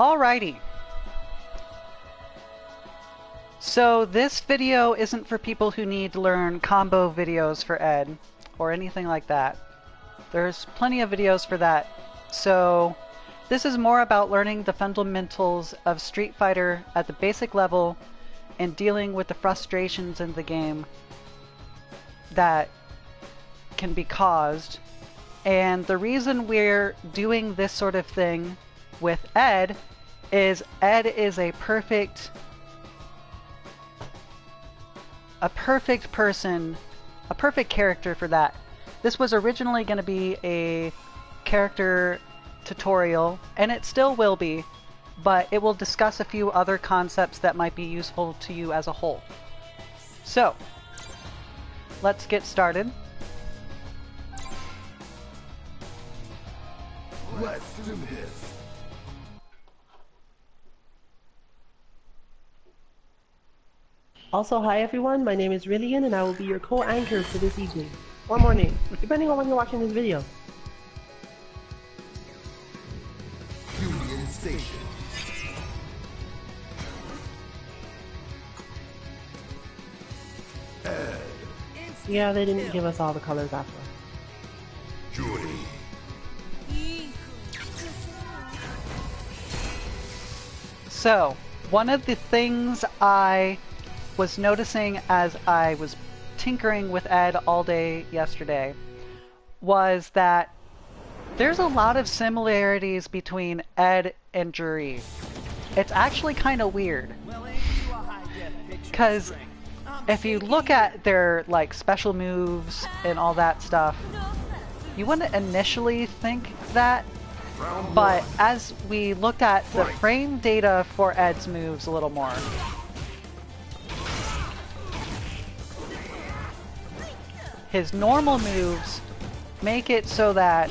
Alrighty. So this video isn't for people who need to learn combo videos for Ed or anything like that. There's plenty of videos for that. So this is more about learning the fundamentals of Street Fighter at the basic level and dealing with the frustrations in the game that can be caused. And the reason we're doing this sort of thing with Ed is a perfect person, a perfect character for that. This was originally going to be a character tutorial, and it still will be, but it will discuss a few other concepts that might be useful to you as a whole. So, let's get started. Let's do this. Also, hi everyone, my name is Rillian and I will be your co-anchor for this evening, or morning, depending on when you're watching this video. Union Station. Ed. Yeah, they didn't give us all the colors after. Judy. So, one of the things I was noticing as I was tinkering with Ed all day yesterday was that there's a lot of similarities between Ed and Juri. It's actually kind of weird, because if you look at their like special moves and all that stuff, you wouldn't initially think that, but as we looked at the frame data for Ed's moves a little more, his normal moves make it so that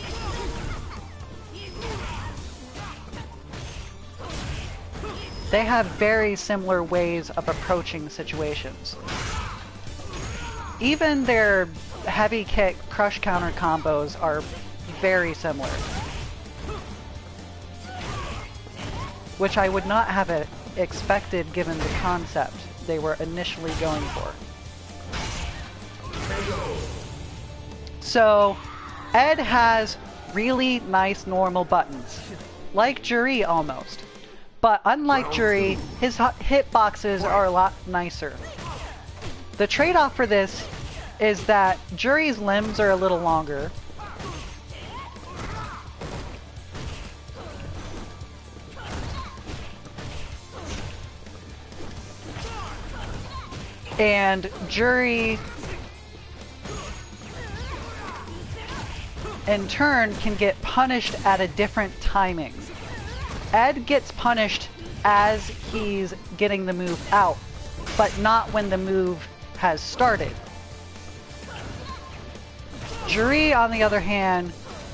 they have very similar ways of approaching situations. Even their heavy kick crush counter combos are very similar, which I would not have expected given the concept they were initially going for. So, Ed has really nice normal buttons, like Juri almost. But unlike Juri, his hitboxes are a lot nicer. The trade-off for this is that Juri's limbs are a little longer. And Juri, in turn, can get punished at a different timing. Ed gets punished as he's getting the move out, but not when the move has started. Juri, on the other hand,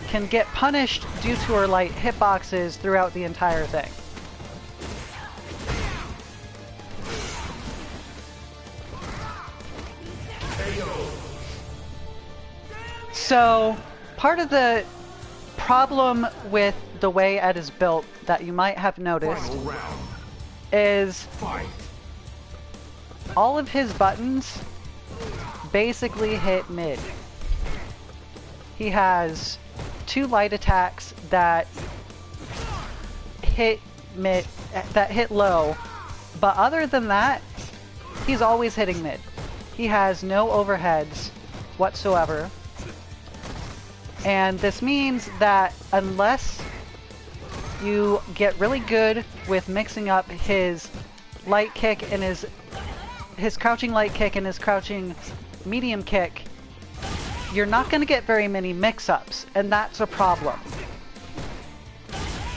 can get punished due to her light hitboxes throughout the entire thing. So, part of the problem with the way Ed is built that you might have noticed is all of his buttons basically hit mid. He has two light attacks that hit mid, that hit low, but other than that, he's always hitting mid. He has no overheads whatsoever. And this means that unless you get really good with mixing up his light kick and his crouching light kick and his crouching medium kick, you're not going to get very many mix-ups, and that's a problem.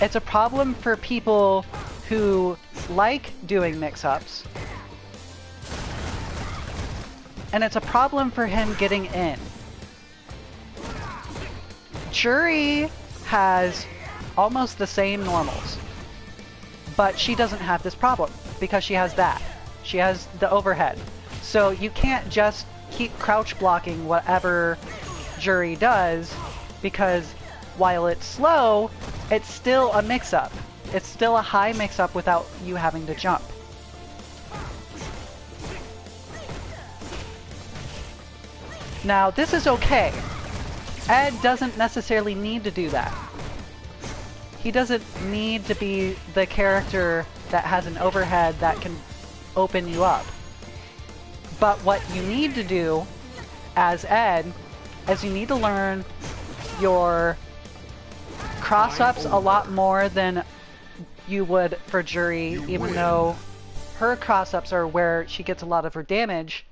It's a problem for people who like doing mix-ups, and it's a problem for him getting in. Juri has almost the same normals, but she doesn't have this problem because she has that. She has the overhead. So you can't just keep crouch blocking whatever Juri does, because while it's slow, it's still a mix-up. it's still a high mix-up without you having to jump. Now, this is okay. Ed doesn't necessarily need to do that. He doesn't need to be the character that has an overhead that can open you up. But what you need to do as Ed is you need to learn your cross-ups a lot more than you would for Jury, even though her cross-ups are where she gets a lot of her damage.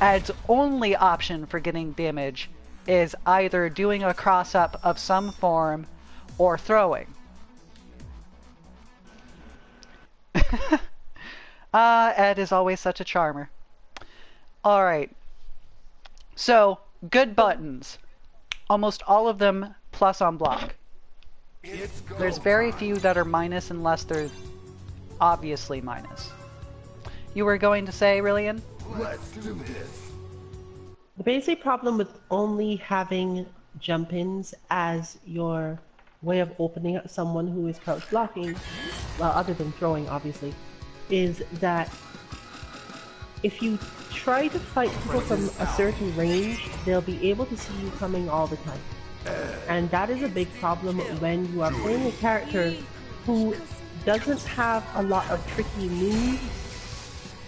Ed's only option for getting damage is either doing a cross-up of some form or throwing. Ed is always such a charmer. Alright. So, good buttons. Almost all of them plus on block. There's very few that are minus unless they're obviously minus. You were going to say, Rillian? Let's do this. The basic problem with only having jump-ins as your way of opening up someone who is crouch blocking, well, other than throwing, obviously, is that if you try to fight people from a certain range, they'll be able to see you coming all the time. And that is a big problem when you are playing a character who doesn't have a lot of tricky moves.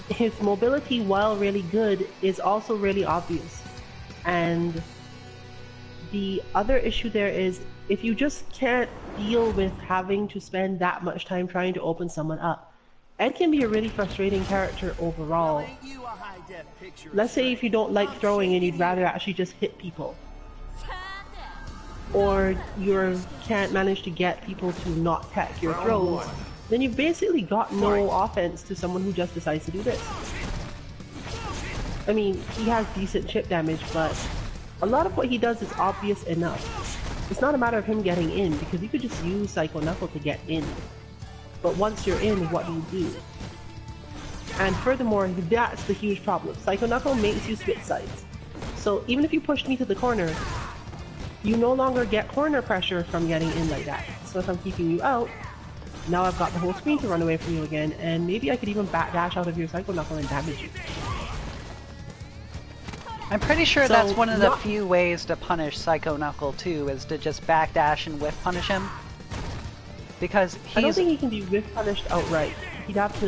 His mobility, while really good, is also really obvious. And the other issue there is, if you just can't deal with having to spend that much time trying to open someone up, Ed can be a really frustrating character overall. Let's say if you don't like throwing and you'd rather actually just hit people. Or you can't manage to get people to not tech your throws, then you've basically got no offense to someone who just decides to do this. I mean, he has decent chip damage, but a lot of what he does is obvious enough. It's not a matter of him getting in, because you could just use Psycho Knuckle to get in. But once you're in, what do you do? And furthermore, that's the huge problem. Psycho Knuckle makes you switch sides. So even if you push me to the corner, you no longer get corner pressure from getting in like that. So if I'm keeping you out, now I've got the whole screen to run away from you again, and maybe I could even backdash out of your Psycho Knuckle and damage you. I'm pretty sure that's one of the few ways to punish Psycho Knuckle too, is to just backdash and whiff punish him. Because he's... I don't think he can be whiff punished outright. You'd have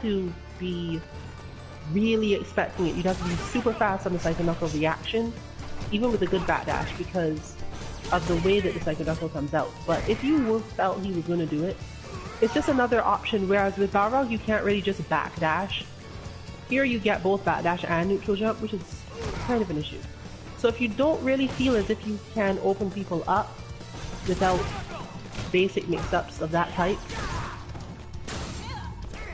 to be really expecting it. You'd have to be super fast on the Psycho Knuckle reaction, even with a good backdash, because of the way that the Psycho Knuckle comes out. But if you felt he was going to do it, it's just another option, whereas with Balrog you can't really just backdash. Here you get both backdash and neutral jump, which is kind of an issue. So if you don't really feel as if you can open people up without basic mix-ups of that type,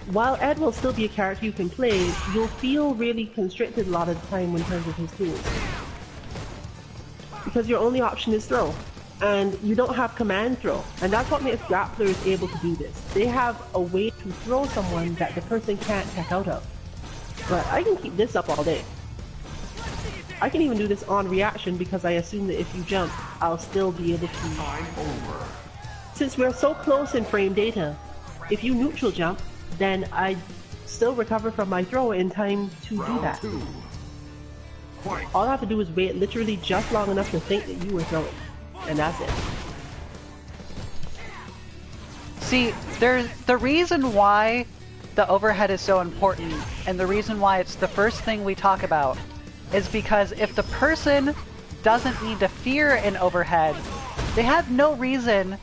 while Ed will still be a character you can play, you'll feel really constricted a lot of the time in terms of his tools. Because your only option is throw. And you don't have command throw. And that's what makes Grapplers able to do this. They have a way to throw someone that the person can't tech out of. But I can keep this up all day. I can even do this on reaction because I assume that if you jump, I'll still be able to... Time over. Since we're so close in frame data, if you neutral jump, then I still recover from my throw in time to do that. All I have to do is wait literally just long enough to think that you were throwing. And that's it. See, the reason why the overhead is so important, and the reason why it's the first thing we talk about, is because if the person doesn't need to fear an overhead, they have no reason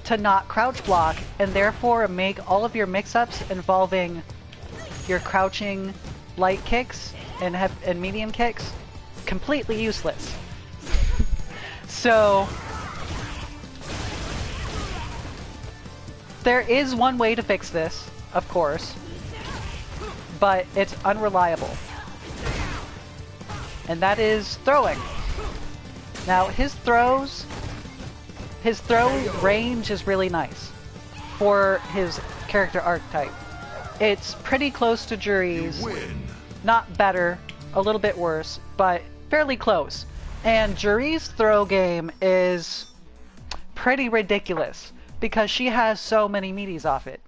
to not crouch block, and therefore make all of your mix-ups involving your crouching light kicks and medium kicks completely useless. So there is one way to fix this, of course, but it's unreliable. And that is throwing. Now his throw range is really nice for his character archetype. It's pretty close to Jury's, not better, a little bit worse, but fairly close. And Jury's throw game is pretty ridiculous. because she has so many meaties off it.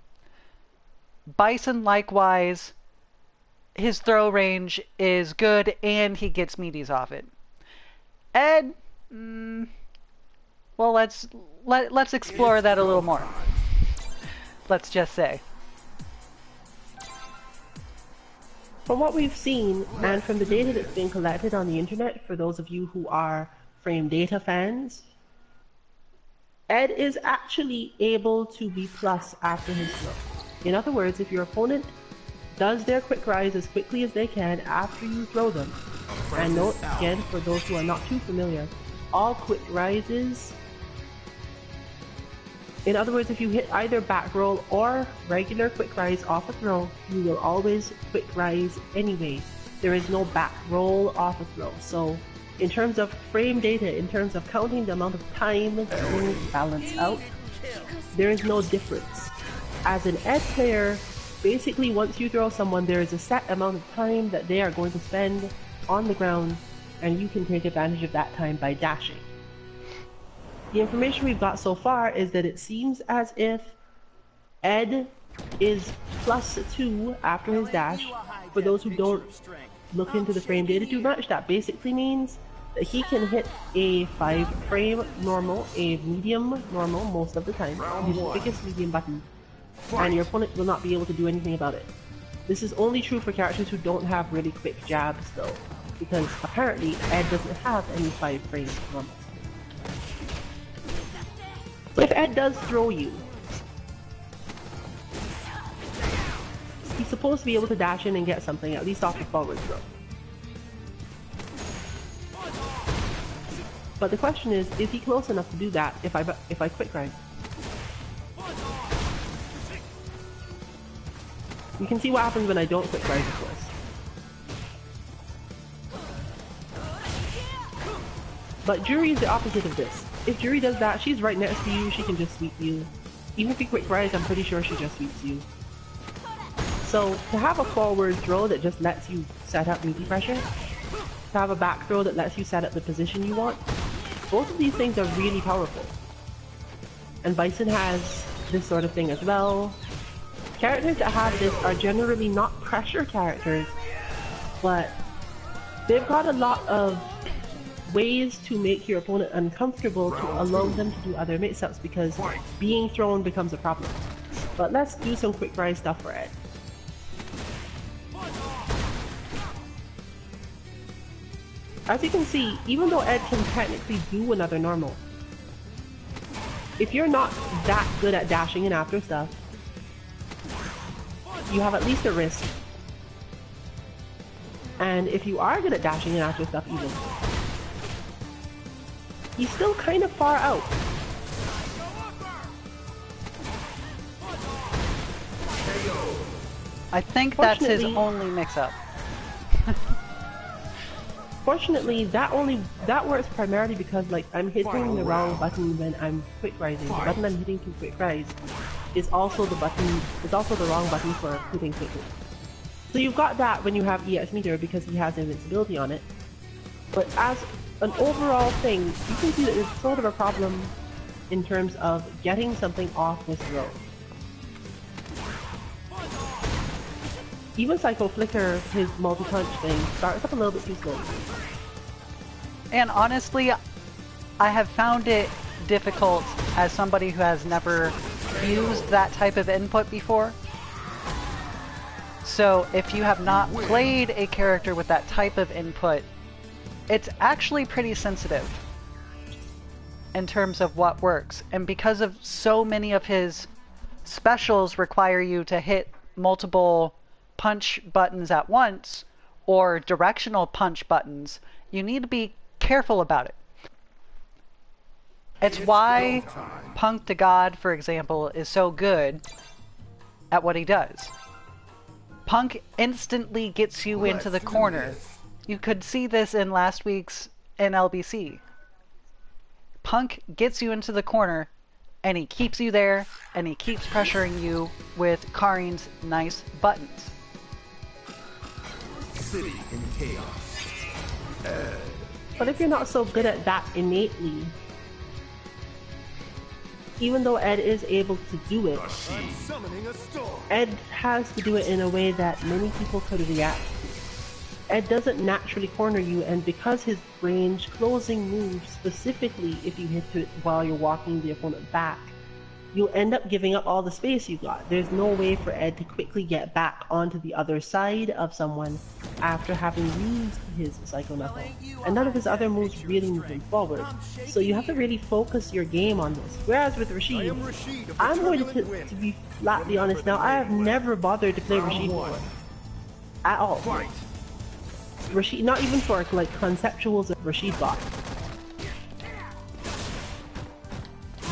Bison, likewise, his throw range is good and he gets meaties off it. Ed, well, let's explore that a little more. Let's just say. From what we've seen, and from the data that's been collected on the internet, for those of you who are frame data fans, Ed is actually able to be plus after his throw. In other words, if your opponent does their quick rise as quickly as they can after you throw them, and note again, for those who are not too familiar, all quick rises, in other words, if you hit either back roll or regular quick rise off a throw, you will always quick rise anyway. There is no back roll off a throw. So in terms of frame data, in terms of counting the amount of time that things balance out, there is no difference. As an Ed player, basically once you throw someone, there is a set amount of time that they are going to spend on the ground, and you can take advantage of that time by dashing. The information we've got so far is that it seems as if Ed is +2 after his dash. For those who don't look into the frame data too much, that basically means that he can hit a 5 frame normal, a medium normal most of the time, use the biggest medium button, and your opponent will not be able to do anything about it. This is only true for characters who don't have really quick jabs though, because apparently Ed doesn't have any 5 frame normals. So if Ed does throw you, he's supposed to be able to dash in and get something, at least off the forward throw. But the question is he close enough to do that if I quick rise? You can see what happens when I don't quick rise, of course. But Jury is the opposite of this. If Jury does that, she's right next to you, she can just sweep you. Even if you quick rise, I'm pretty sure she just sweeps you. So, to have a forward throw that just lets you set up meaty pressure, to have a back throw that lets you set up the position you want, both of these things are really powerful. And Bison has this sort of thing as well. Characters that have this are generally not pressure characters, but they've got a lot of ways to make your opponent uncomfortable to allow them to do other mix-ups, because being thrown becomes a problem. But let's do some quick rise stuff for Ed. As you can see, even though Ed can technically do another normal, if you're not that good at dashing in after stuff, you have at least a risk. And if you are good at dashing in after stuff even, he's still kind of far out. I think that's his only mix-up. Fortunately, that works primarily because, like, I'm hitting the wrong button when I'm quick rising. The button I'm hitting to quick rise is also the wrong button for hitting quickly. So you've got that when you have EX meter because he has invincibility on it. But as an overall thing, you can see that there's sort of a problem in terms of getting something off this throw. Even Psycho Flicker, his multi-punch thing, starts up a little bit too slow. And honestly, I have found it difficult as somebody who has never used that type of input before. So if you have not played a character with that type of input, it's actually pretty sensitive in terms of what works. And because of so many of his specials require you to hit multiple punch buttons at once, or directional punch buttons, you need to be careful about it. It's why Punk to God, for example, is so good at what he does. Punk instantly gets you into the corner. You could see this in last week's NLBC. Punk gets you into the corner, and he keeps you there, and he keeps pressuring you with Karin's nice buttons. City in chaos. But if you're not so good at that innately, even though Ed is able to do it, I'm summoning a storm. Ed has to do it in a way that many people could react to. Ed doesn't naturally corner you, and because his range closing moves, specifically if you hit it while you're walking the opponent back, you'll end up giving up all the space you got. There's no way for Ed to quickly get back onto the other side of someone after having used his Psycho Knuckle. And none of his other moves really move him forward. So you have to really focus your game on this. Whereas with Rashid, I'm going to be flatly honest now, I have never bothered to play Rashid before. At all. Rashid, not even for like conceptuals of Rashid bot.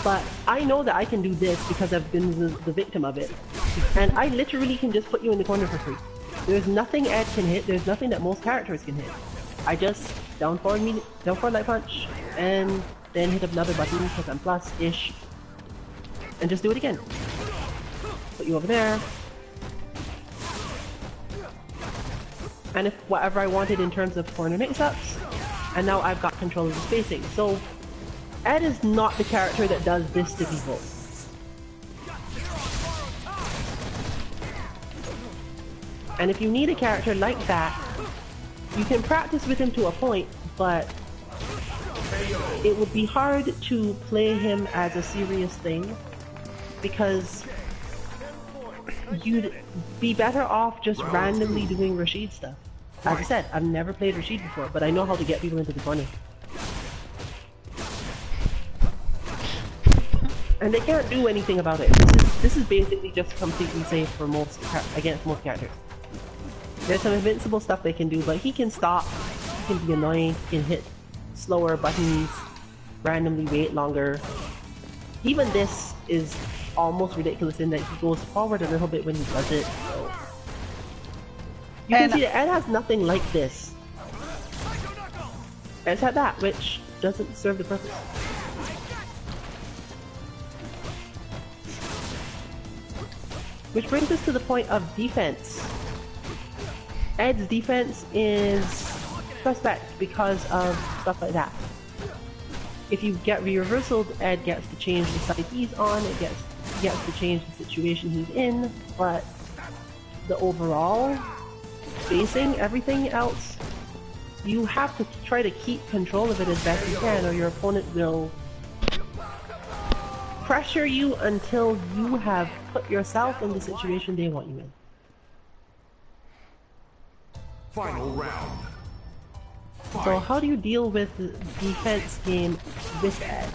But I know that I can do this because I've been the victim of it. And I literally can just put you in the corner for free. There's nothing Ed can hit, there's nothing that most characters can hit. I just down forward light punch, and then hit another button because I'm plus-ish. And just do it again. Put you over there. And if whatever I wanted in terms of corner mix-ups, and now I've got control of the spacing. So Ed is not the character that does this to people. And if you need a character like that, you can practice with him to a point, but it would be hard to play him as a serious thing, because you'd be better off just randomly doing Rashid stuff. As I said, I've never played Rashid before, but I know how to get people into the corner. And they can't do anything about it. This is basically just completely safe for against most characters. There's some invincible stuff they can do, but he can stop, he can be annoying, he can hit slower buttons, randomly wait longer. Even this is almost ridiculous in that he goes forward a little bit when he does it. So. You can see that Ed has nothing like this. Ed's had that, which doesn't serve the purpose. Which brings us to the point of defense. Ed's defense is suspect because of stuff like that. If you get re-reversaled, Ed gets to change the side he's on, he gets to change the situation he's in, but the overall spacing, everything else, you have to try to keep control of it as best you can, or your opponent will pressure you until you have put yourself in the situation they want you in. Final round. So how do you deal with the defense game with Ed?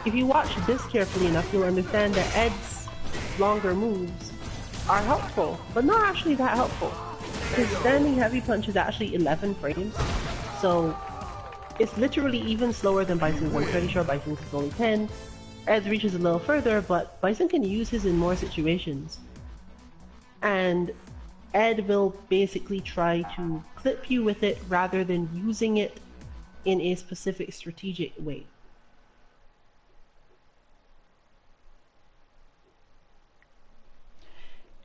If you watch this carefully enough, you'll understand that Ed's longer moves are helpful, but not actually that helpful. His standing heavy punch is actually 11 frames, so it's literally even slower than Bison's. I'm pretty sure Bison's is only 10. Ed's reaches a little further, but Bison can use his in more situations. And Ed will basically try to clip you with it rather than using it in a specific strategic way.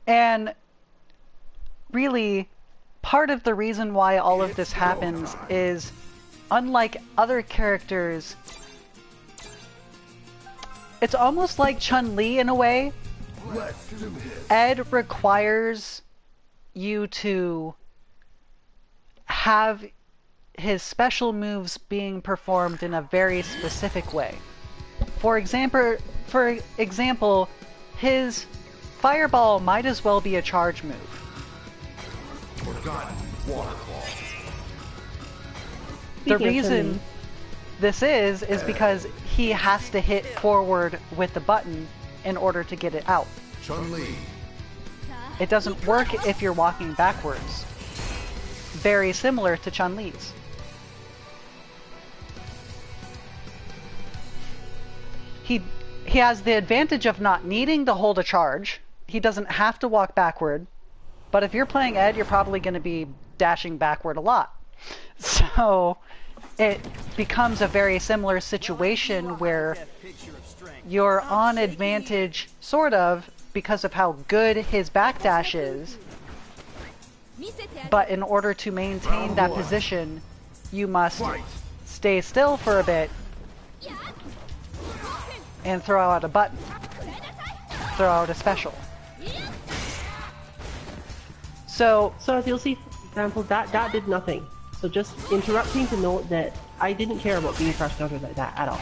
And really, part of the reason why all of this happens is, unlike other characters, it's almost like Chun-Li in a way. Ed requires you to have his special moves being performed in a very specific way. For example, his Fireball might as well be a charge move. Forgotten waterfall. The reason this is because he has to hit forward with the button in order to get it out. Chun-Li. It doesn't work if you're walking backwards. very similar to Chun-Li's. He has the advantage of not needing to hold a charge. He doesn't have to walk backward. But if you're playing Ed, you're probably going to be dashing backward a lot. So it becomes a very similar situation where you're on advantage, sort of, because of how good his backdash is. But in order to maintain that position, you must stay still for a bit and throw out a button. Throw out a special. So as you'll see, for example, that did nothing. So just interrupting to note that I didn't care about being crush countered like that at all.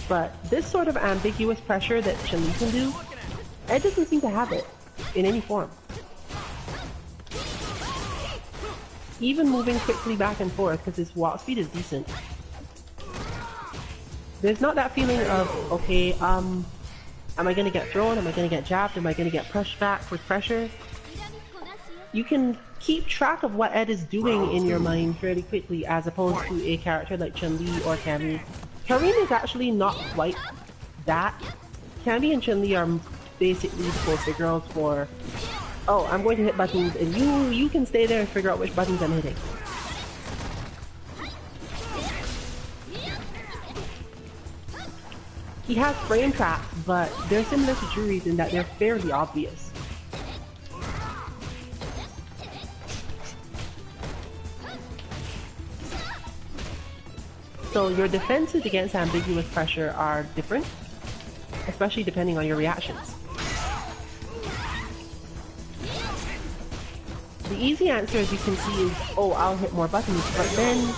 But this sort of ambiguous pressure that Chun-Li can do, Ed doesn't seem to have it in any form. Even moving quickly back and forth, because his walk speed is decent. There's not that feeling of, okay, am I gonna get thrown? Am I gonna get jabbed? Am I gonna get pushed back with pressure? You can keep track of what Ed is doing in your mind fairly quickly, as opposed to a character like Chun-Li or Cammy. Karine is actually not quite that. Cammy and Chun-Li are basically the poster girls for, oh, I'm going to hit buttons and you can stay there and figure out which buttons I'm hitting. He has frame traps, but they're similar to Juri's in that they're fairly obvious. So your defenses against ambiguous pressure are different, especially depending on your reactions. The easy answer, as you can see, is, oh, I'll hit more buttons, but then...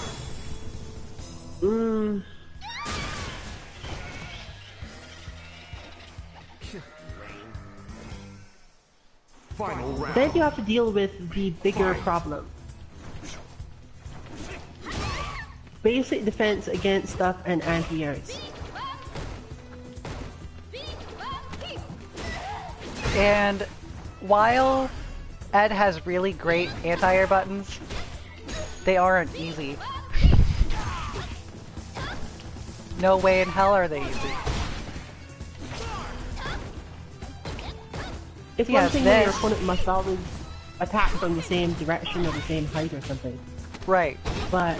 Final round. Then you have to deal with the bigger problem. Basic defense against stuff and anti-airs. And while Ed has really great anti-air buttons, they aren't easy. No way in hell are they easy. It's one thing where your opponent must always attack from the same direction or the same height or something. Right. But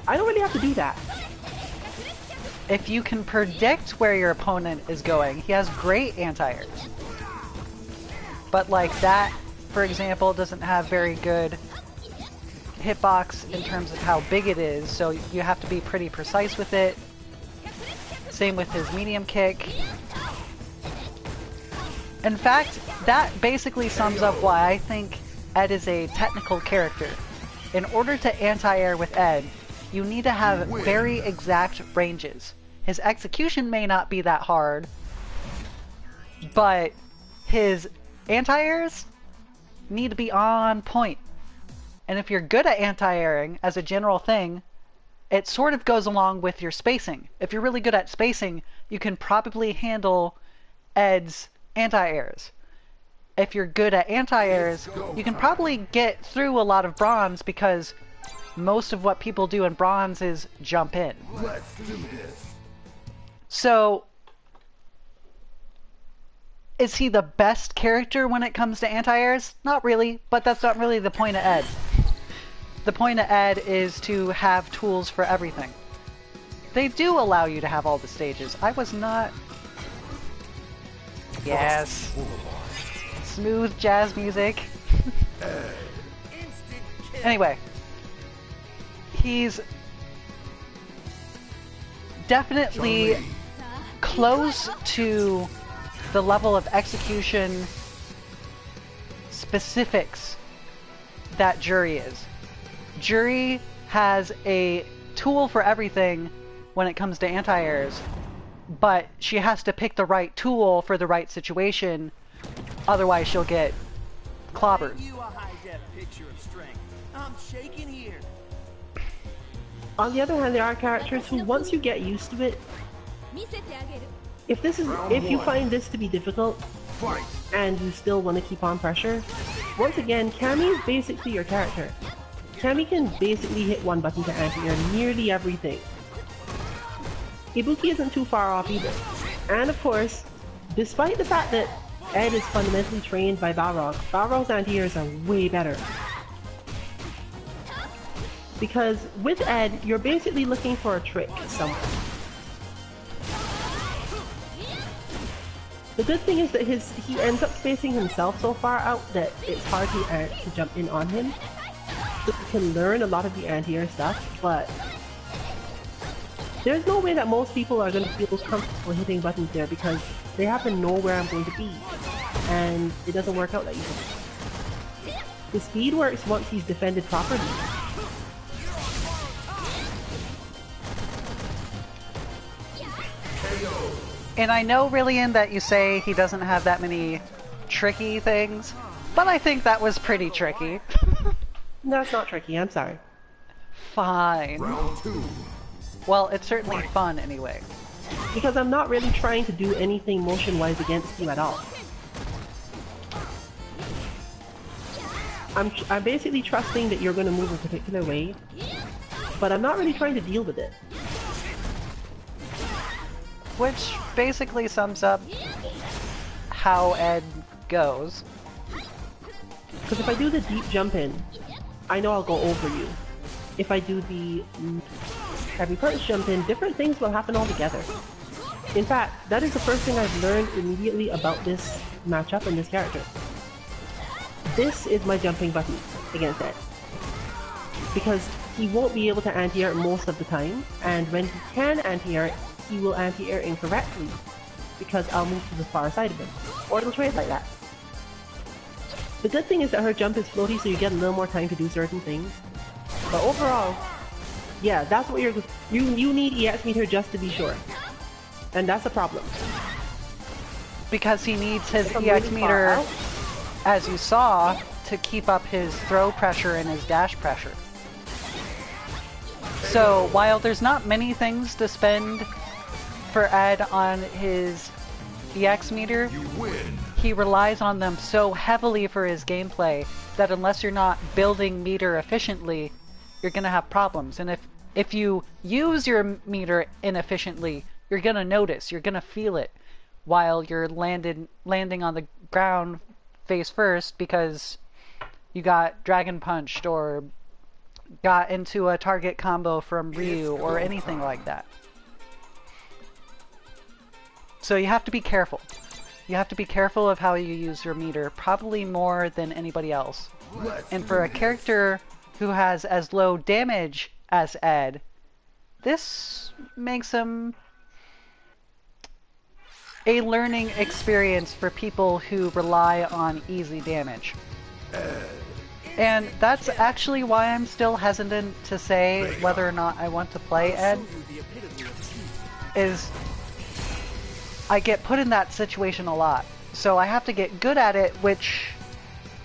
I don't really have to do that. If you can predict where your opponent is going, he has great anti-airs. But like that, for example, doesn't have very good hitbox in terms of how big it is, so you have to be pretty precise with it. Same with his medium kick. In fact, that basically sums up why I think Ed is a technical character. In order to anti-air with Ed, you need to have very exact ranges. His execution may not be that hard, but his anti-airs need to be on point. And if you're good at anti-airing as a general thing, it sort of goes along with your spacing. If you're really good at spacing, you can probably handle Ed's anti-airs. If you're good at anti-airs, you can probably get through a lot of bronze because most of what people do in bronze is jump in. Let's do this. So, is he the best character when it comes to anti-airs? Not really, but that's not really the point of Ed. The point of Ed is to have tools for everything. They do allow you to have all the stages. I was not... Yes. Smooth jazz music. Anyway. He's definitely close to the level of execution specifics that Juri is. Juri has a tool for everything when it comes to anti-airs, but she has to pick the right tool for the right situation, otherwise she'll get clobbered. I'm shaking here. On the other hand, there are characters who, once you get used to it, if you find this to be difficult, Fight. and you still want to keep on pressure, once again, Cammy is basically your character. Cammy can basically hit one button to anti-air nearly everything. Ibuki isn't too far off either. And of course, despite the fact that Ed is fundamentally trained by Balrog, Balrog's anti-airs are way better. Because with Ed, you're basically looking for a trick somewhere. The good thing is that he ends up spacing himself so far out that it's hard to jump in on him. So you can learn a lot of the anti-air stuff, but there's no way that most people are going to feel comfortable hitting buttons there because they have to know where I'm going to be, and it doesn't work out that easily. The speed works once he's defended properly. And I know, Rillian, that you say he doesn't have that many tricky things, but I think that was pretty tricky. No, it's not tricky, I'm sorry. Fine. Round 2. Well, it's certainly fun anyway. Because I'm not really trying to do anything motion-wise against you at all. I'm basically trusting that you're going to move a particular way, but I'm not really trying to deal with it. Which basically sums up how Ed goes. Because if I do the deep jump in, I know I'll go over you. If I do the heavy punch jump in, different things will happen altogether. In fact, that is the first thing I've learned immediately about this matchup and this character. This is my jumping button against Ed. Because he won't be able to anti-air most of the time, and when he can anti-air, he will anti-air incorrectly, because I'll move to the far side of him. Or it'll trade like that. The good thing is that her jump is floaty, so you get a little more time to do certain things. But overall, yeah, that's what you need EX meter just to be sure. And that's a problem. Because he needs his EX meter, as you saw, to keep up his throw pressure and his dash pressure. So while there's not many things to spend for Ed on his EX meter, he relies on them so heavily for his gameplay that unless you're not building meter efficiently, you're gonna have problems. And if you use your meter inefficiently, you're gonna notice, you're gonna feel it while you're landing on the ground face first because you got dragon punched or got into a target combo from Ryu or anything like that. So you have to be careful. You have to be careful of how you use your meter, probably more than anybody else. And for a character who has as low damage as Ed, this makes him a learning experience for people who rely on easy damage. And that's actually why I'm still hesitant to say whether or not I want to play Ed, is I get put in that situation a lot. So I have to get good at it, which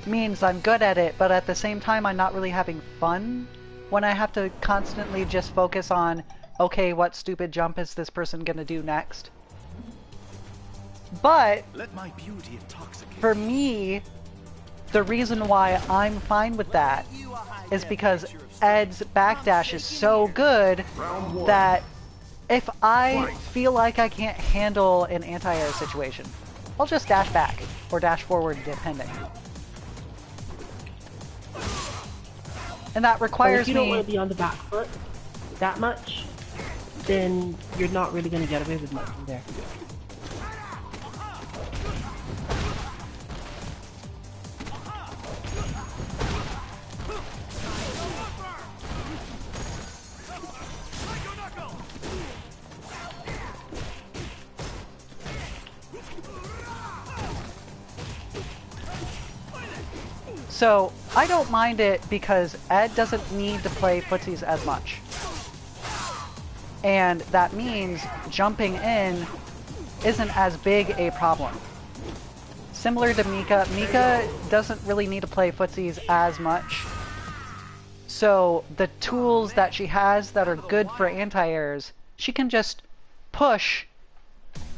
means I'm good at it, but at the same time I'm not really having fun when I have to constantly just focus on, okay, what stupid jump is this person gonna do next? But Let my beauty intoxicate. for me, the reason why I'm fine with that is because Ed's backdash is so good that if I feel like I can't handle an anti-air situation, I'll just dash back or dash forward depending. And that requires if you don't want to be on the back foot that much, then you're not really going to get away with much from there. So, I don't mind it because Ed doesn't need to play footsies as much. And that means jumping in isn't as big a problem. Similar to Mika, Mika doesn't really need to play footsies as much So the tools that she has that are good for anti-airs, she can just push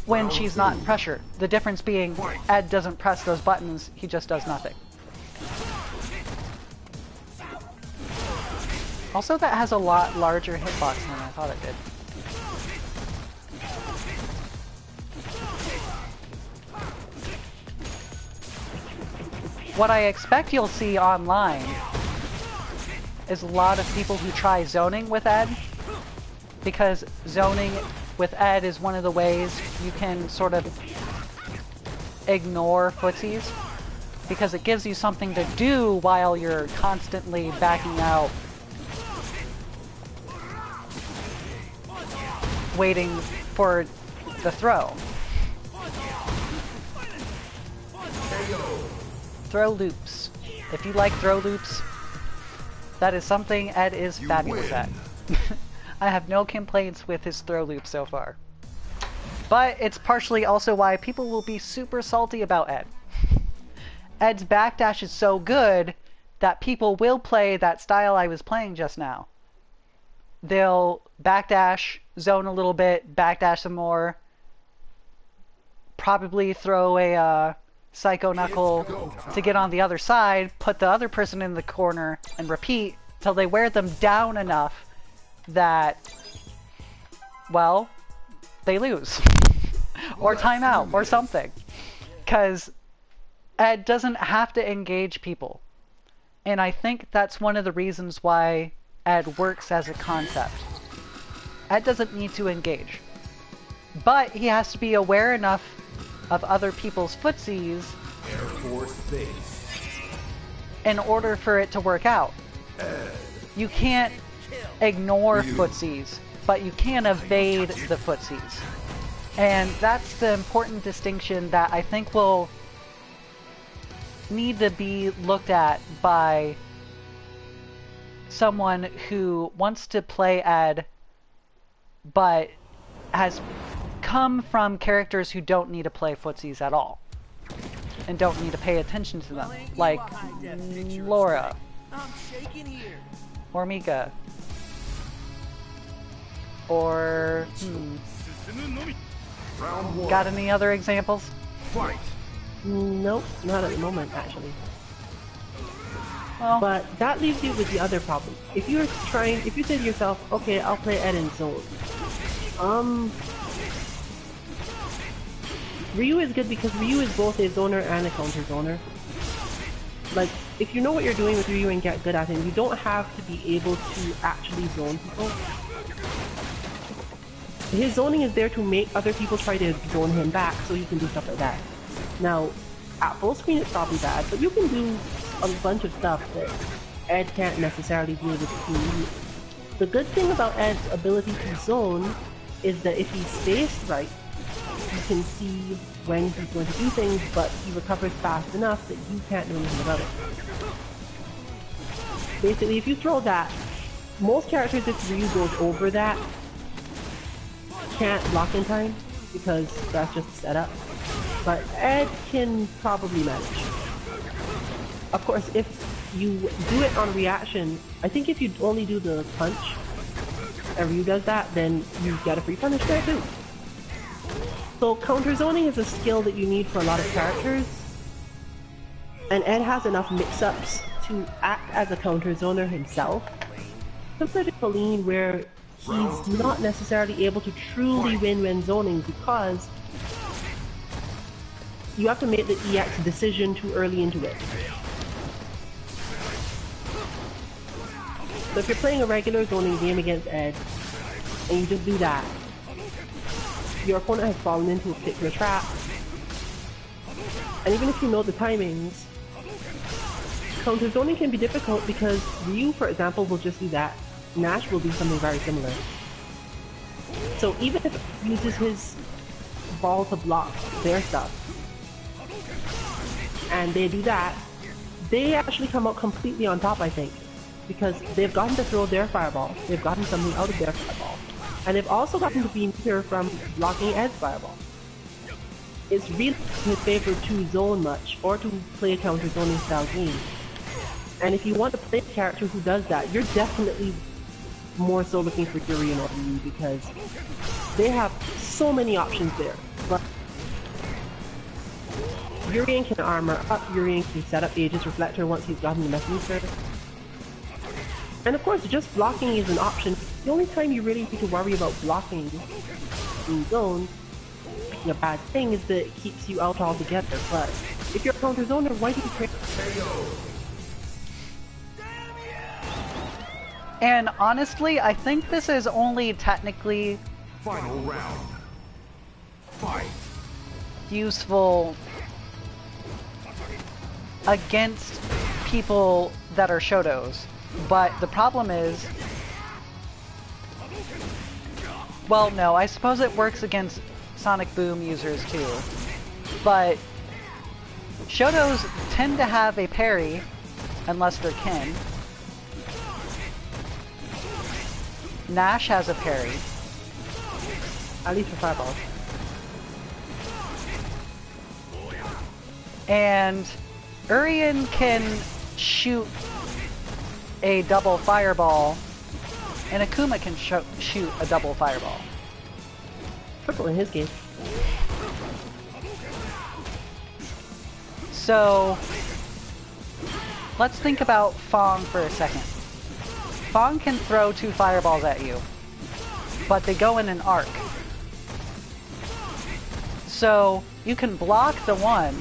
when she's not in pressure. The difference being Ed doesn't press those buttons, he just does nothing. Also, that has a lot larger hitbox than I thought it did. What I expect you'll see online is a lot of people who try zoning with Ed, because zoning with Ed is one of the ways you can sort of ignore footsies, because it gives you something to do while you're constantly backing out, waiting for the throw. Throw loops. If you like throw loops, that is something Ed is fabulous at. I have no complaints with his throw loop so far. But it's partially also why people will be super salty about Ed. Ed's backdash is so good that people will play that style I was playing just now. They'll backdash, zone a little bit, backdash some more, probably throw a Psycho Knuckle to get on the other side, put the other person in the corner, and repeat till they wear them down enough that, well, they lose. Or timeout, or something. Because Ed doesn't have to engage people. And I think that's one of the reasons why Ed works as a concept. Ed doesn't need to engage. But he has to be aware enough of other people's footsies Air Force Base. in order for it to work out. You can't ignore footsies, but you can evade the footsies. And that's the important distinction that I think will need to be looked at by someone who wants to play Ed but has come from characters who don't need to play footsies at all and don't need to pay attention to them, like Laura or Mika or Round one. got any other examples? Fight. Nope, not at the moment, actually. Well, But that leaves you with the other problem. If you say to yourself, okay, I'll play Ed in zone. Ryu is good because Ryu is both a zoner and a counter zoner. Like, if you know what you're doing with Ryu and get good at him, you don't have to be able to actually zone people. His zoning is there to make other people try to zone him back so he can do stuff like that. Now, at full screen it's probably bad, but you can do a bunch of stuff that Ed can't necessarily do with Ryu. The good thing about Ed's ability to zone is that if he's spaced right, you can see when he's going to do things, but he recovers fast enough that you can't do anything about it. Basically, if you throw that, most characters, if Ryu goes over that, can't block in time, because that's just a setup. But Ed can probably manage. Of course, if you do it on reaction, I think if you only do the punch, and Ryu does that, then you get a free punish there too. So counter zoning is a skill that you need for a lot of characters, and Ed has enough mix-ups to act as a counter zoner himself. Compared to Colleen, where he's not necessarily able to truly win when zoning because you have to make the EX decision too early into it. So if you're playing a regular zoning game against Ed, and you just do that, your opponent has fallen into a particular trap, and even if you know the timings, counter zoning can be difficult because Ryu, for example, will just do that. Nash will do something very similar. So even if he uses his ball to block their stuff, and they do that, they actually come out completely on top, I think. Because they've gotten to throw their fireball, they've gotten something out of their fireball, and they've also gotten to be near from blocking Ed's fireball. It's really his favor to zone much, or to play a counter zoning style game. And if you want to play a character who does that, you're definitely more so looking for Yurian or Ryu because they have so many options there. But Yurian can armor up, Yurian can set up Aegis Reflector once he's gotten the Messenger. And of course, just blocking is an option. The only time you really need to worry about blocking in zone being a bad thing is that it keeps you out altogether. But if you're a counter zoner, why do you care? And honestly, I think this is only technically Final round. Fight. useful against people that are Shotos. But the problem is, well, no, I suppose it works against Sonic Boom users too. But Shotos tend to have a parry, unless they're Kin. Nash has a parry. At least for fireballs. And Urien can shoot a double fireball, and Akuma can shoot a double fireball. Triple in his game. So, let's think about Fong for a second. Fong can throw 2 fireballs at you, but they go in an arc. So, you can block the one,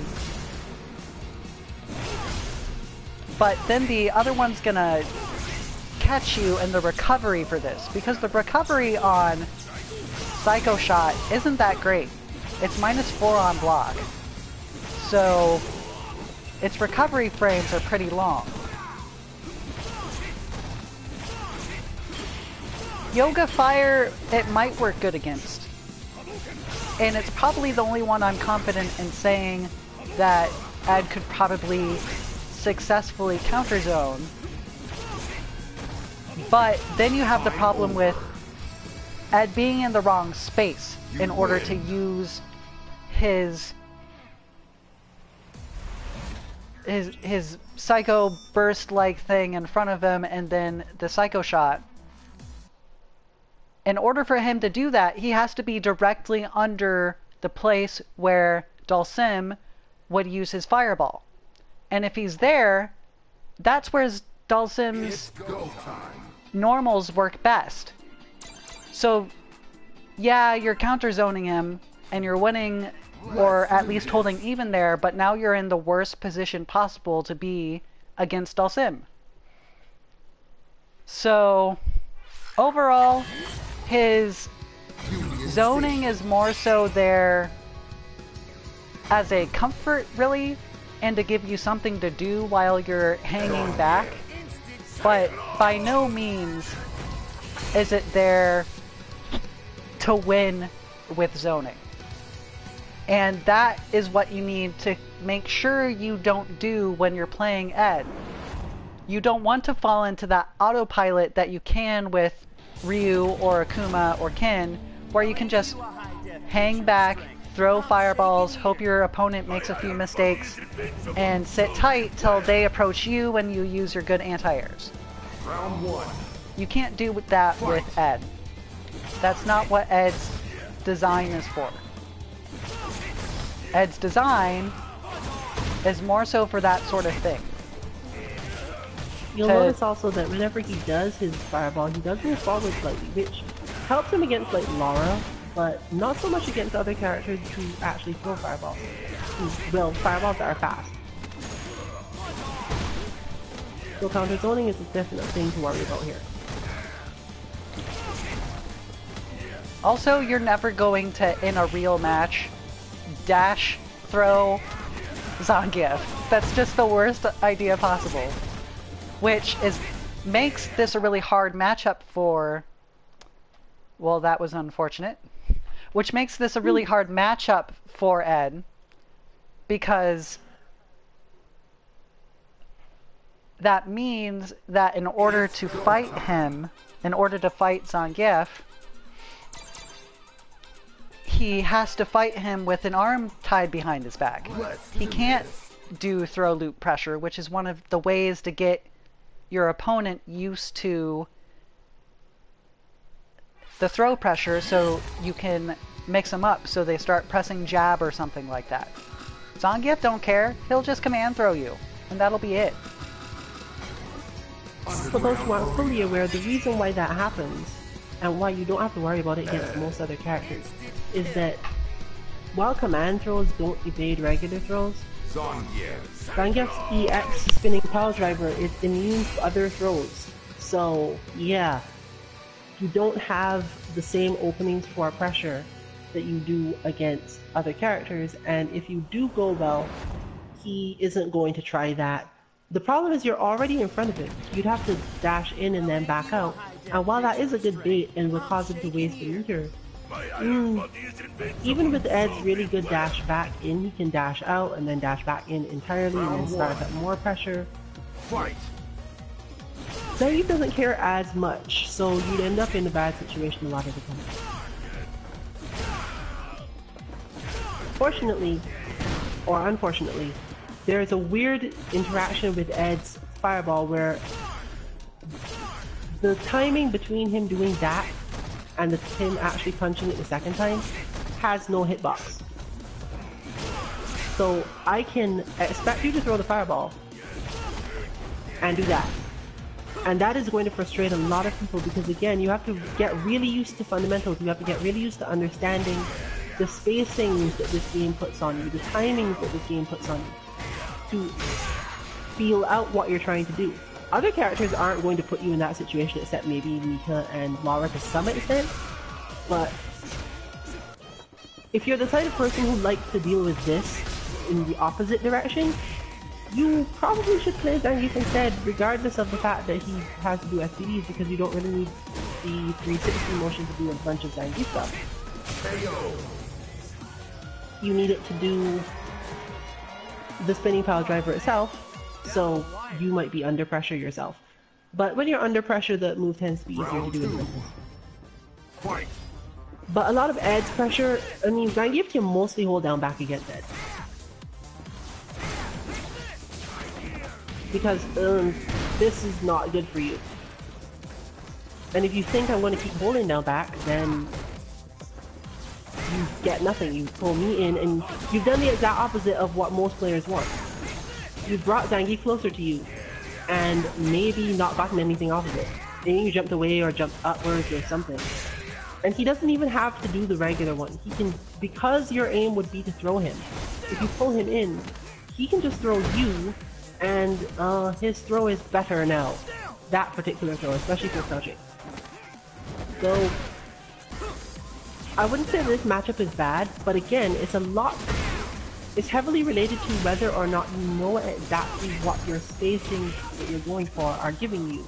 but then the other one's gonna catch you in the recovery for this, because the recovery on Psycho Shot isn't that great. It's -4 on block. So, its recovery frames are pretty long. Yoga Fire, it might work good against. And it's probably the only one I'm confident in saying that Ed could probably successfully counter zone. But then you have the problem with Ed being in the wrong space in order to use his Psycho Burst-like thing in front of him and then the Psycho Shot. In order for him to do that, he has to be directly under the place where Dhalsim would use his fireball. And if he's there, that's where Dhalsim's normals work best. So, yeah, you're counter-zoning him, and you're winning, or at least holding even there, but now you're in the worst position possible to be against Dhalsim. So, overall, his zoning is more so there as a comfort, really, and to give you something to do while you're hanging back. But by no means is it there to win with zoning. And that is what you need to make sure you don't do when you're playing Ed. You don't want to fall into that autopilot that you can with Ryu or Akuma or Ken, where you can just hang back, throw fireballs, hope your opponent makes a few mistakes, and sit tight till they approach you when you use your good anti-airs. Round 1. You can't do that with Ed. That's not what Ed's design is for. Ed's design is more so for that sort of thing. You'll notice also that whenever he does his fireball, he does move forward slightly, which helps him against like Laura, but not so much against other characters who actually throw fireballs. Well, fireballs that are fast. So counter zoning is a definite thing to worry about here. Also, you're never going to, in a real match, dash throw Zangief. That's just the worst idea possible. Which makes this a really hard matchup for... Well, that was unfortunate. Which makes this a really hard matchup for Ed. Because that means that in order to fight him, in order to fight Zangief, he has to fight him with an arm tied behind his back. He can't do throw loop pressure, which is one of the ways to get your opponent used to the throw pressure so you can mix them up so they start pressing jab or something like that. Zangief don't care. He'll just command throw you, and that'll be it. For those who aren't fully aware, the reason why that happens, and why you don't have to worry about it against most other characters, is that while command throws don't evade regular throws, Zangief's EX spinning power driver is immune to other throws. So yeah, you don't have the same openings for pressure that you do against other characters, and if you do go well, he isn't going to try that. The problem is you're already in front of him. You'd have to dash in and then back out, and while that is a good bait and will cause him to waste the meter, even with Ed's really good dash back in, he can dash out and then dash back in entirely and then start up more pressure. Zangief doesn't care as much, so you'd end up in a bad situation a lot of the time. Fortunately, or unfortunately, there's a weird interaction with Ed's fireball where the timing between him doing that and him actually punching it the second time has no hitbox. So I can expect you to throw the fireball and do that. And that is going to frustrate a lot of people because again, you have to get really used to fundamentals, you have to get really used to understanding the spacings that this game puts on you, the timings that this game puts on you, to feel out what you're trying to do. Other characters aren't going to put you in that situation except maybe Mika and Laura to some extent, but if you're the type of person who likes to deal with this in the opposite direction, you probably should play Zangief instead, regardless of the fact that he has to do SPDs, because you don't really need the 360 motion to do a bunch of Zangief stuff. You need it to do the spinning power driver itself, so you might be under pressure yourself. But when you're under pressure, the move tends to be easier to do in Fight. But a lot of Ed's pressure, I mean, Zangief can mostly hold down back against Ed. Because this is not good for you. And if you think I'm going to keep holding down back, then you get nothing. You pull me in, and you've done the exact opposite of what most players want. You've brought Zangief closer to you, and maybe not gotten anything off of it. Maybe you jumped away or jumped upwards or something. And he doesn't even have to do the regular one. He can, because your aim would be to throw him, if you pull him in, he can just throw you, and his throw is better now. That particular throw, especially for crouching. So, I wouldn't say this matchup is bad, but again, it's heavily related to whether or not you know exactly what your spacing that you're going for are giving you.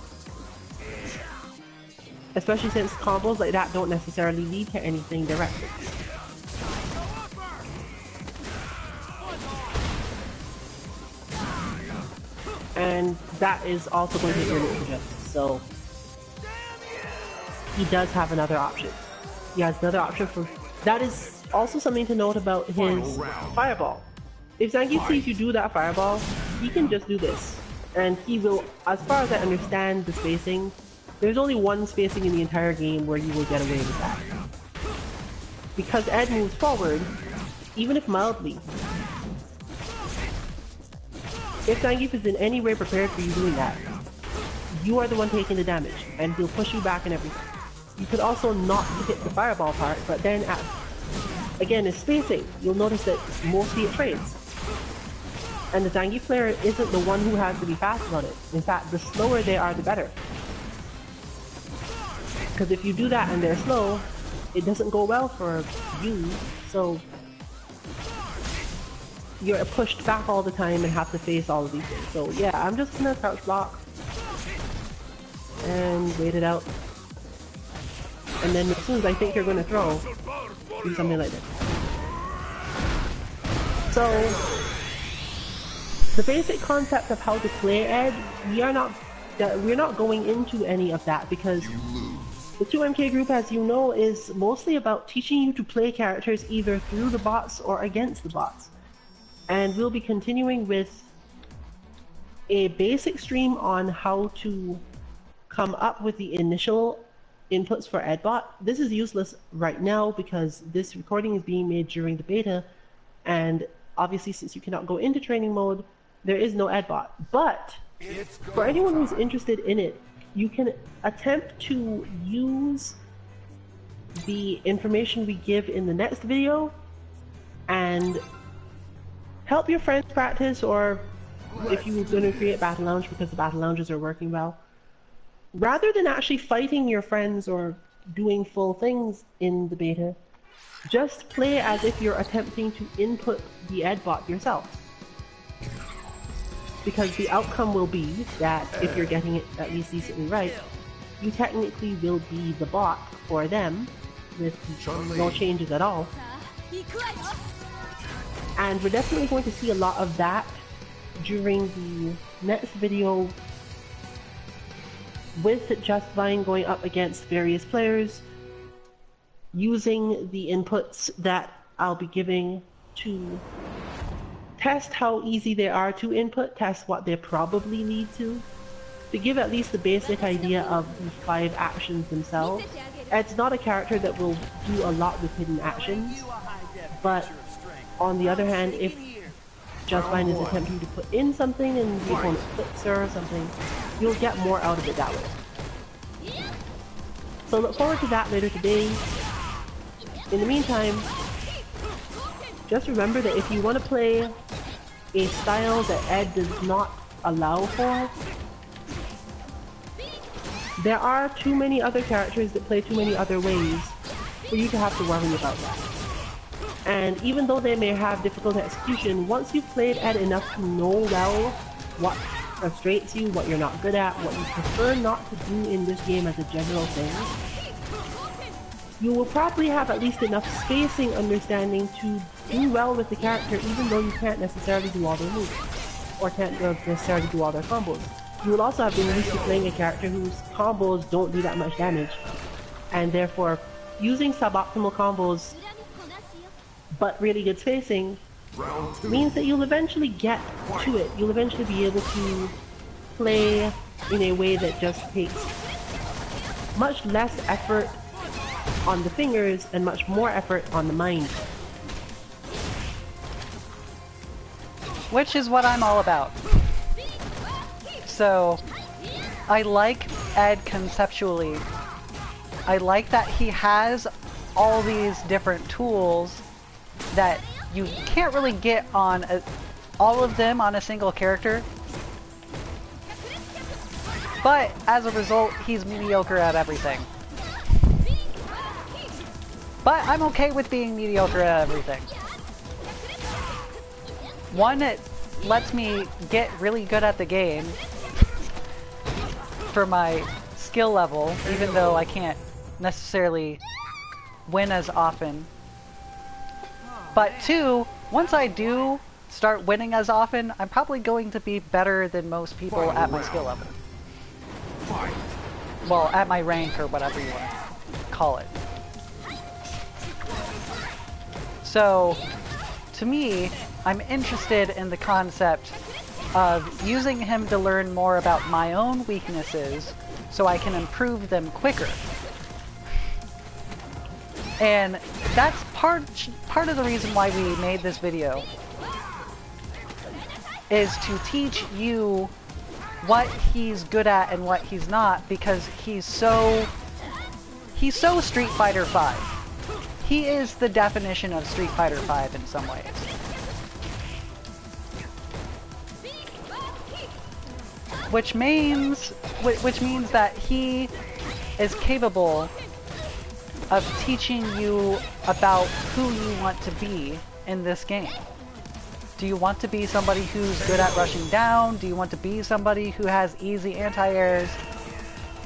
Especially since combos like that don't necessarily lead to anything directly. And that is also going to hit your little justice, so he does have another option. He has another option for... That is also something to note about his fireball. If Zangief sees you do that fireball, he can just do this. And he will, as far as I understand the spacing, there's only one spacing in the entire game where you will get away with that. Because Ed moves forward, even if mildly. If Zangief is in any way prepared for you doing that, you are the one taking the damage, and he'll push you back and everything. You could also not hit the fireball part, but then again, it's spacing. You'll notice that mostly it trades. And the Zangief player isn't the one who has to be fast about it. In fact, the slower they are, the better. Because if you do that and they're slow, it doesn't go well for you, so you're pushed back all the time and have to face all of these things. So yeah, I'm just gonna crouch block and wait it out. And then as soon as I think you're gonna throw, do something like this. So the basic concept of how to play Ed, we're not going into any of that because the 2MK group, as you know, is mostly about teaching you to play characters either through the bots or against the bots. And we'll be continuing with a basic stream on how to come up with the initial inputs for EdBot. This is useless right now because this recording is being made during the beta, and obviously since you cannot go into training mode, there is no EdBot. But for anyone who's interested in it, you can attempt to use the information we give in the next video and help your friends practice, or if you're going to create Battle Lounge because the Battle Lounges are working well, rather than actually fighting your friends or doing full things in the beta, just play as if you're attempting to input the EdBot yourself. Because the outcome will be that if you're getting it at least decently right, you technically will be the bot for them with no changes at all. And we're definitely going to see a lot of that during the next video, with Justvine going up against various players, using the inputs that I'll be giving to test how easy they are to input, test what they probably need to give at least the basic idea of the 5 actions themselves. It's not a character that will do a lot with hidden actions, but on the other hand, if Justvine is attempting to put in something and the opponent clicks her or something, you'll get more out of it that way. So look forward to that later today. In the meantime, just remember that if you want to play a style that Ed does not allow for, there are too many other characters that play too many other ways for you to have to worry about that. And even though they may have difficult execution, once you've played Ed enough to know well what frustrates you, what you're not good at, what you prefer not to do in this game as a general thing, you will probably have at least enough spacing understanding to do well with the character, even though you can't necessarily do all their moves, or can't necessarily do all their combos. You will also have been used to playing a character whose combos don't do that much damage, and therefore using suboptimal combos but really good spacing means that you'll eventually get to it. You'll eventually be able to play in a way that just takes much less effort on the fingers and much more effort on the mind. Which is what I'm all about. So, I like Ed conceptually. I like that he has all these different tools that you can't really get on all of them on a single character. But as a result, he's mediocre at everything. But I'm okay with being mediocre at everything. One, it lets me get really good at the game for my skill level, even though I can't necessarily win as often. But 2, once I do start winning as often, I'm probably going to be better than most people at my skill level. Well, at my rank or whatever you want to call it. So, to me, I'm interested in the concept of using him to learn more about my own weaknesses so I can improve them quicker. And that's part of the reason why we made this video, is to teach you what he's good at and what he's not, because he's so Street Fighter V. He is the definition of Street Fighter V in some ways. Which means that he is capable of teaching you about who you want to be in this game. Do you want to be somebody who's good at rushing down? Do you want to be somebody who has easy anti-airs?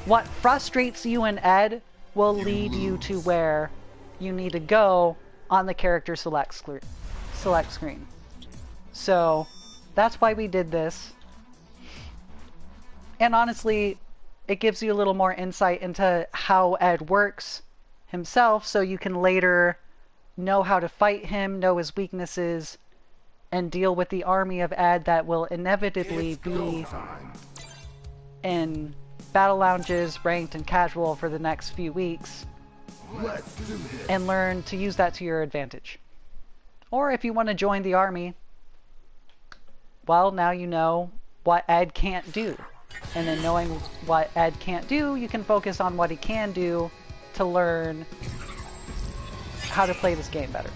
What frustrates you in Ed will lead you to where you need to go on the character select screen. So that's why we did this. And honestly, it gives you a little more insight into how Ed works himself, so you can later know how to fight him, know his weaknesses, and deal with the army of Ed that will inevitably be in battle lounges, ranked and casual for the next few weeks, and learn to use that to your advantage. Or if you want to join the army, well, now you know what Ed can't do. And in knowing what Ed can't do, you can focus on what he can do to learn how to play this game better.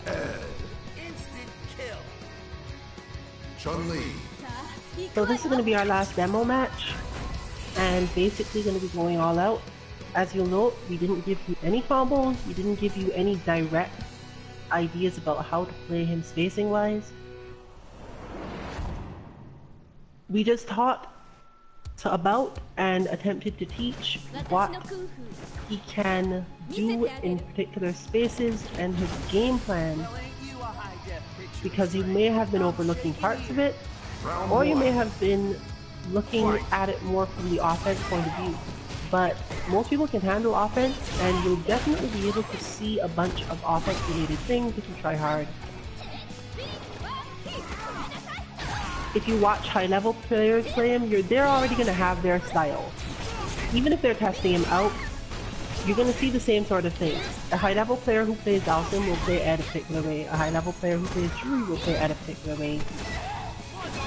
Instant kill. Chun-Li. So this is going to be our last demo match, and basically going to be going all out. As you'll note, we didn't give you any combos, we didn't give you any direct ideas about how to play him spacing wise. We just taught about and attempted to teach what he can do in particular spaces and his game plan, because you may have been overlooking parts of it, or you may have been looking at it more from the offense point of view. But most people can handle offense, and you'll definitely be able to see a bunch of offense related things if you try hard. If you watch high level players play him, they're already going to have their style. Even if they're testing him out, you're going to see the same sort of things. A high level player who plays Dalsim will play Ed a particular way. A high level player who plays Shuri will play Ed a particular way.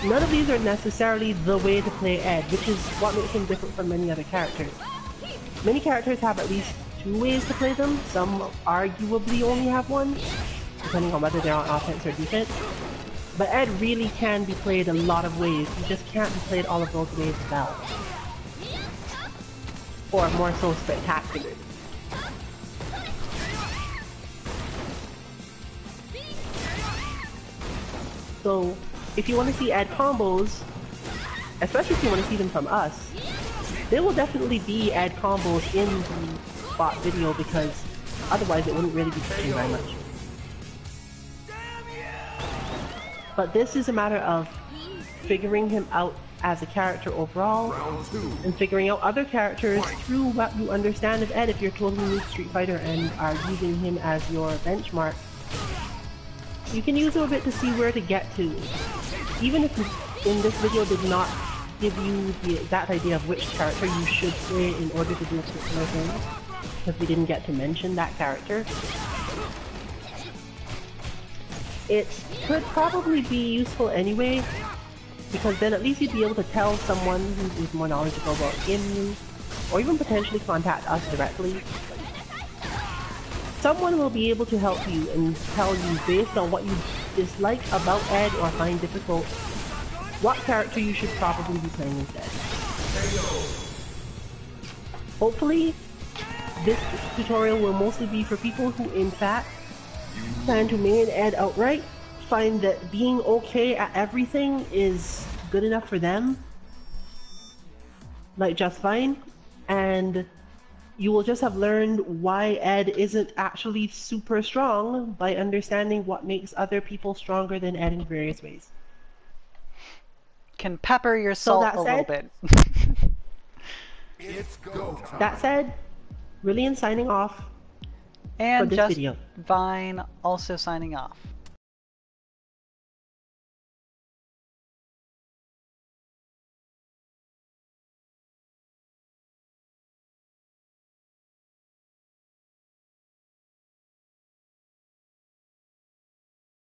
None of these are necessarily the way to play Ed, which is what makes him different from many other characters. Many characters have at least 2 ways to play them. Some arguably only have one, depending on whether they're on offense or defense. But Ed really can be played a lot of ways. He just can't be played all of those ways well. Or more so spectacular. So, if you want to see Ed combos, especially if you want to see them from us, there will definitely be Ed combos in the spot video, because otherwise it wouldn't really be teaching very much. But this is a matter of figuring him out as a character overall, and figuring out other characters through what you understand of Ed if you're totally new to Street Fighter and are using him as your benchmark. You can use him a bit to see where to get to. Even if in this video did not give you the exact idea of which character you should play in order to do a particular thing, because we didn't get to mention that character, it could probably be useful anyway, because then at least you'd be able to tell someone who is more knowledgeable about you, or even potentially contact us directly. Someone will be able to help you and tell you, based on what you dislike about Ed or find difficult, what character you should probably be playing instead. Hopefully, this tutorial will mostly be for people who in fact plan to main Ed outright, find that being okay at everything is good enough for them, like just fine, and you will just have learned why Ed isn't actually super strong by understanding what makes other people stronger than Ed in various ways. Can pepper your salt a little bit. It's go time. That said, Rillian signing off And for this just video. Vine also signing off.